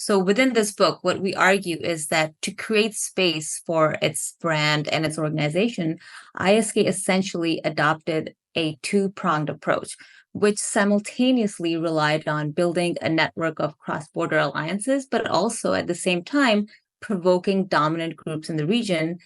So within this book, what we argue is that to create space for its brand and its organization, ISK essentially adopted a two-pronged approach, which simultaneously relied on building a network of cross-border alliances, but also at the same time provoking dominant groups in the region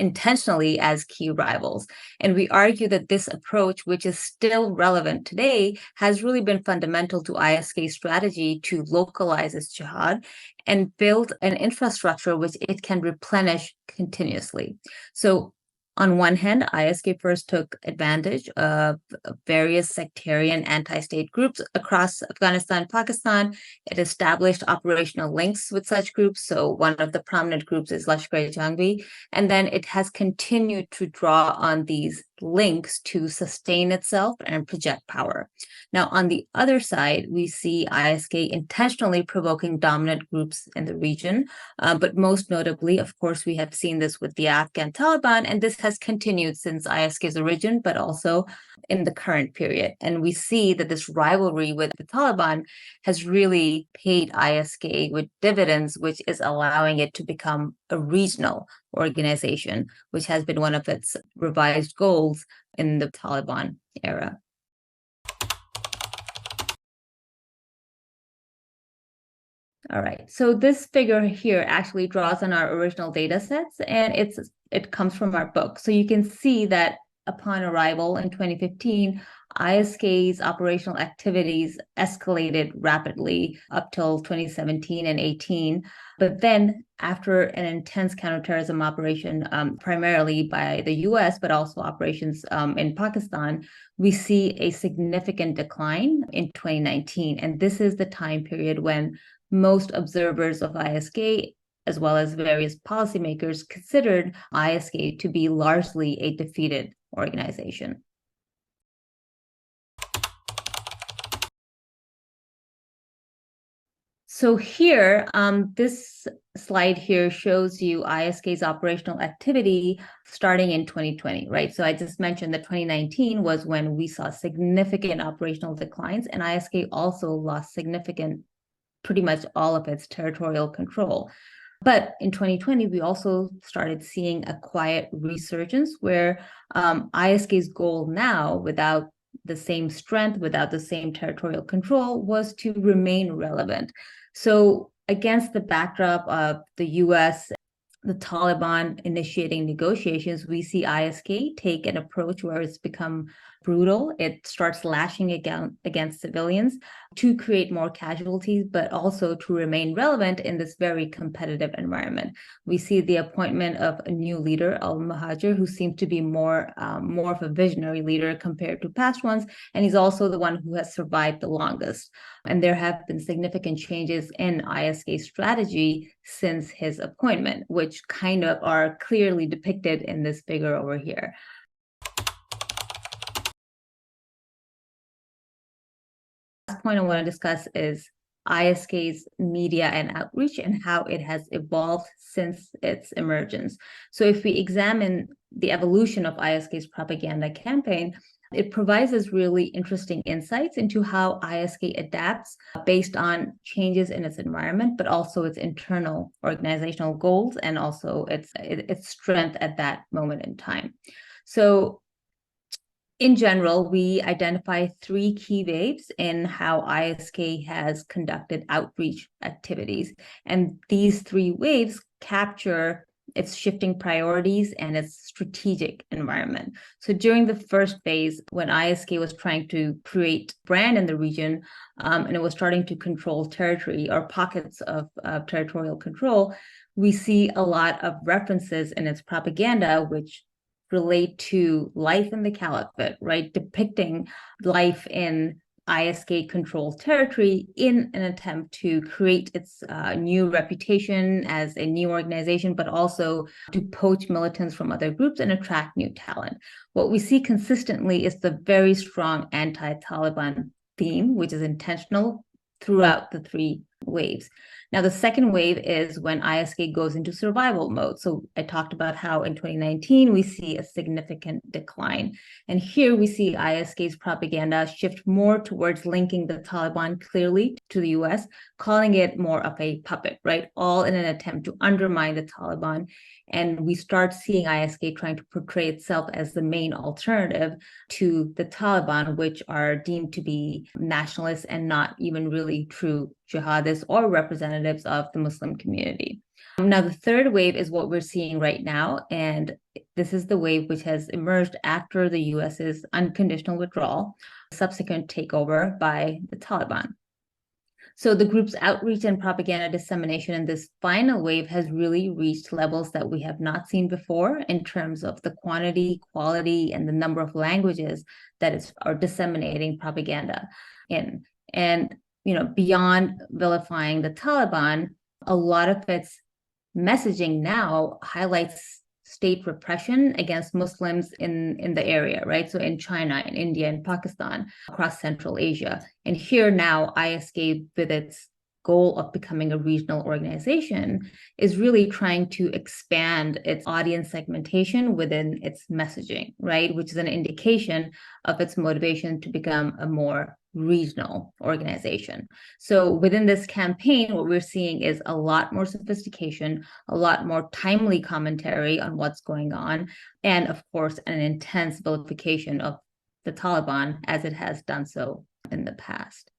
intentionally as key rivals. And we argue that this approach, which is still relevant today, has really been fundamental to ISK's strategy to localize its jihad and build an infrastructure which it can replenish continuously. So on one hand, ISK first took advantage of various sectarian anti-state groups across Afghanistan and Pakistan. It established operational links with such groups. So one of the prominent groups is Lashkar-e-Jhangvi. And then it has continued to draw on these links to sustain itself and project power. Now, on the other side, we see ISK intentionally provoking dominant groups in the region. But most notably, of course, we have seen this with the Afghan Taliban, and this has continued since ISK's origin, but also in the current period. And we see that this rivalry with the Taliban has really paid ISK with dividends, which is allowing it to become a regional organization, which has been one of its revised goals in the Taliban era. All right, so this figure here actually draws on our original data sets, and it comes from our book. So you can see that upon arrival in 2015, ISK's operational activities escalated rapidly up till 2017 and 18. But then after an intense counterterrorism operation, primarily by the US, but also operations in Pakistan, we see a significant decline in 2019. And this is the time period when most observers of ISK, as well as various policymakers, considered ISK to be largely a defeated organization. So here, this slide here shows you ISK's operational activity starting in 2020, right? So I just mentioned that 2019 was when we saw significant operational declines, and ISK also lost pretty much all of its territorial control. But in 2020, we also started seeing a quiet resurgence where ISK's goal now, without the same strength, without the same territorial control, was to remain relevant. So against the backdrop of the US, the Taliban initiating negotiations, we see ISK take an approach where it's become brutal. It starts lashing against civilians to create more casualties, but also to remain relevant in this very competitive environment. We see the appointment of a new leader, al-Muhajir, who seems to be more of a visionary leader compared to past ones, and he's also the one who has survived the longest. And there have been significant changes in ISK's strategy since his appointment, which kind of are clearly depicted in this figure over here. Last point I want to discuss is ISK's media and outreach and how it has evolved since its emergence. So if we examine the evolution of ISK's propaganda campaign, it provides us really interesting insights into how ISK adapts based on changes in its environment, but also its internal organizational goals and also its strength at that moment in time. So in general, we identify three key waves in how ISK has conducted outreach activities. And these three waves capture its shifting priorities and its strategic environment. So during the first phase, when ISK was trying to create brand in the region, and it was starting to control territory or pockets of territorial control, we see a lot of references in its propaganda, which relate to life in the caliphate, right? Depicting life in ISK-controlled territory in an attempt to create its new reputation as a new organization, but also to poach militants from other groups and attract new talent. What we see consistently is the very strong anti-Taliban theme, which is intentional throughout the three waves. Now, the second wave is when ISK goes into survival mode. So I talked about how in 2019, we see a significant decline. And here we see ISK's propaganda shift more towards linking the Taliban clearly to the US, calling it more of a puppet, right? All in an attempt to undermine the Taliban. And we start seeing ISK trying to portray itself as the main alternative to the Taliban, which are deemed to be nationalists and not even really true jihadists or representatives of the Muslim community. Now, the third wave is what we're seeing right now, and this is the wave which has emerged after the US's unconditional withdrawal, subsequent takeover by the Taliban. So the group's outreach and propaganda dissemination in this final wave has really reached levels that we have not seen before in terms of the quantity, quality, and the number of languages that are disseminating propaganda in. And beyond vilifying the Taliban, a lot of its messaging now highlights state repression against Muslims in the area, right? So in China, in India, in Pakistan, across Central Asia. And here now, ISK, with its goal of becoming a regional organization, is really trying to expand its audience segmentation within its messaging, right? Which is an indication of its motivation to become a more regional organization. So within this campaign, what we're seeing is a lot more sophistication, a lot more timely commentary on what's going on, and of course, an intense vilification of the Taliban as it has done so in the past.